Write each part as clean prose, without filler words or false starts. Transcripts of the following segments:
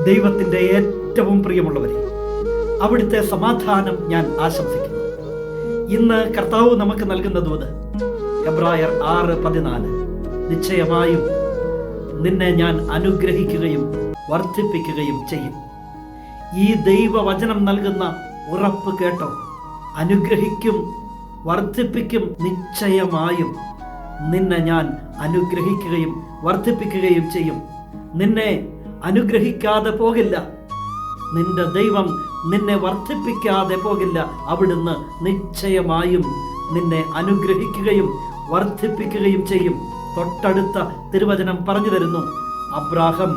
ദൈവത്തിൻ്റെ ഏറ്റവും പ്രിയമുള്ളവരെ, അവിടുത്തെ സമാധാനം ഞാൻ ആശംസിക്കുന്നു. ഇന്ന് കർത്താവ് നമുക്ക് നൽകുന്ന ദൂത് എബ്രായർ 6:14. നിശ്ചയമായും നിന്നെ ഞാൻ അനുഗ്രഹിക്കുകയും വർദ്ധിപ്പിക്കുകയും ചെയ്യും. ഈ ദൈവവചനം നൽകുന്ന ഉറപ്പ് കേട്ടോ. അനുഗ്രഹിക്കും, വർദ്ധിപ്പിക്കും. നിശ്ചയമായും നിന്നെ ഞാൻ അനുഗ്രഹിക്കുകയും വർദ്ധിപ്പിക്കുകയും ചെയ്യും. നിന്നെ അനുഗ്രഹിക്കാതെ പോകില്ല. നിന്റെ ദൈവം നിന്നെ വർദ്ധിപ്പിക്കാതെ പോകില്ല. അവിടുന്ന് നിശ്ചയമായും നിന്നെ അനുഗ്രഹിക്കുകയും വർദ്ധിപ്പിക്കുകയും ചെയ്യും. തൊട്ടടുത്ത തിരുവചനം പറഞ്ഞു തരുന്നു, അബ്രാഹാം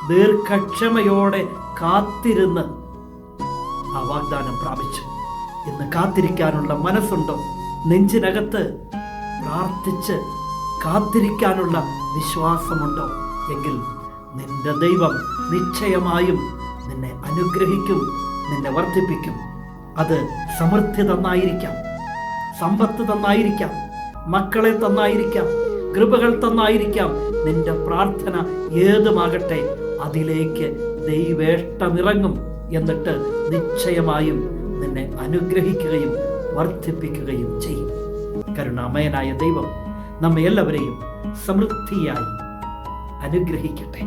ദീർഘക്ഷമയോടെ കാത്തിരുന്ന് ആ വാഗ്ദാനം പ്രാപിച്ചു. ഇന്ന് കാത്തിരിക്കാനുള്ള മനസ്സുണ്ടോ? നെഞ്ചിനകത്ത് പ്രാർത്ഥിച്ച് കാത്തിരിക്കാനുള്ള വിശ്വാസമുണ്ടോ? എങ്കിൽ നിന്റെ ദൈവം നിശ്ചയമായും നിന്നെ അനുഗ്രഹിക്കും, നിന്നെ വർദ്ധിപ്പിക്കും. അത് സമൃദ്ധി തന്നായിരിക്കാം, സമ്പത്ത് തന്നായിരിക്കാം, മക്കളെ തന്നായിരിക്കാം, കൃപകൾ തന്നായിരിക്കാം. നിന്റെ പ്രാർത്ഥന ഏതുമാകട്ടെ, അതിലേക്ക് ദൈവേഷ്ടമിറങ്ങും. എന്നിട്ട് നിശ്ചയമായും നിന്നെ അനുഗ്രഹിക്കുകയും വർദ്ധിപ്പിക്കുകയും ചെയ്യും. കരുണാമയനായ ദൈവം നമ്മെ എല്ലാവരെയും സമൃദ്ധിയായി അനുഗ്രഹിക്കട്ടെ.